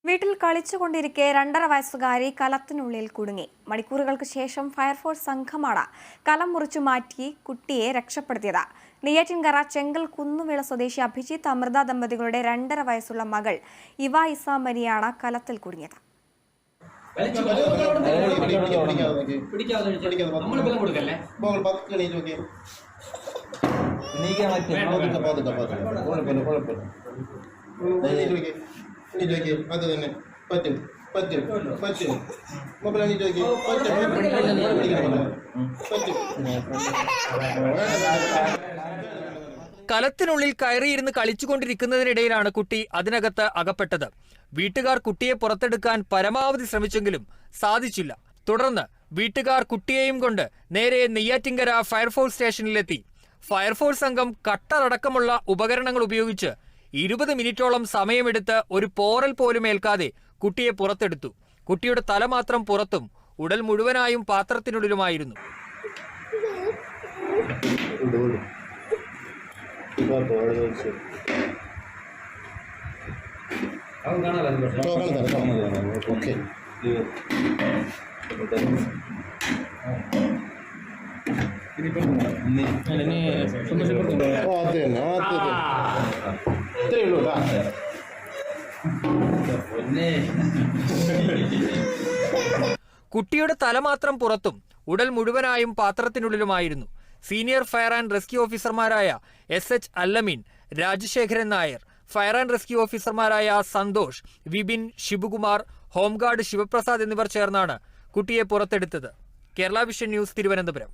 വീട്ടിൽ കളിച്ചുകൊണ്ടിരിക്കെ 2.5 വയസ്സുകാരി കലത്തിനുള്ളിൽ കുടുങ്ങി. മണിക്കൂറുകൾക്ക് ശേഷം ഫയർഫോഴ്സ് സംഘമാണ് കലം മുറിച്ചു മാറ്റി കുട്ടിയെ രക്ഷപ്പെടുത്തിയത്. നെയ്യാറ്റിൻകര ചെങ്കൽ കുന്നുവിള സ്വദേശി അഭിജിത്ത് അമൃത ദമ്പതികളുടെ 2.5 വയസ്സുള്ള മകൾ ഇവ ഇസാമരിയാണ് കലത്തിൽ കുടുങ്ങിയത്. അത് തന്നെ പറ്റും. കലത്തിനുള്ളിൽ കയറിയിരുന്ന് കളിച്ചുകൊണ്ടിരിക്കുന്നതിനിടയിലാണ് കുട്ടി അതിനകത്ത് അകപ്പെട്ടത്. വീട്ടുകാർ കുട്ടിയെ പുറത്തെടുക്കാൻ പരമാവധി ശ്രമിച്ചെങ്കിലും സാധിച്ചില്ല. തുടർന്ന് വീട്ടുകാർ കുട്ടിയെയും കൊണ്ട് നേരെ നെയ്യാറ്റിൻകര ഫയർഫോഴ്സ് സ്റ്റേഷനിലെത്തി. ഫയർഫോഴ്സ് സംഘം കട്ടറടക്കമുള്ള ഉപകരണങ്ങൾ ഉപയോഗിച്ച് 20 മിനിറ്റോളം സമയമെടുത്ത് ഒരു പോറൽ പോലും ഏൽക്കാതെ കുട്ടിയെ പുറത്തെടുത്തു. കുട്ടിയുടെ തല മാത്രം പുറത്തും ഉടൽ മുഴുവനായും പാത്രത്തിനുള്ളിലുമായിരുന്നു. കുട്ടിയുടെ തല മാത്രം പുറത്തും ഉടൽ മുഴുവനായും പാത്രത്തിനുള്ളിലുമായിരുന്നു. സീനിയർ ഫയർ ആൻഡ് റെസ്ക്യൂ ഓഫീസർമാരായ SH Alameen, Rajasekharan Nair, fire and rescue ഓഫീസർമാരായ സന്തോഷ്, വിപിൻ, ശിവകുമാർ, ഹോംഗാർഡ് ശിവപ്രസാദ് എന്നിവർ ചേർന്നാണ് കുട്ടിയെ പുറത്തെടുത്തത്. Kerala vision news, Thiruvananthapuram.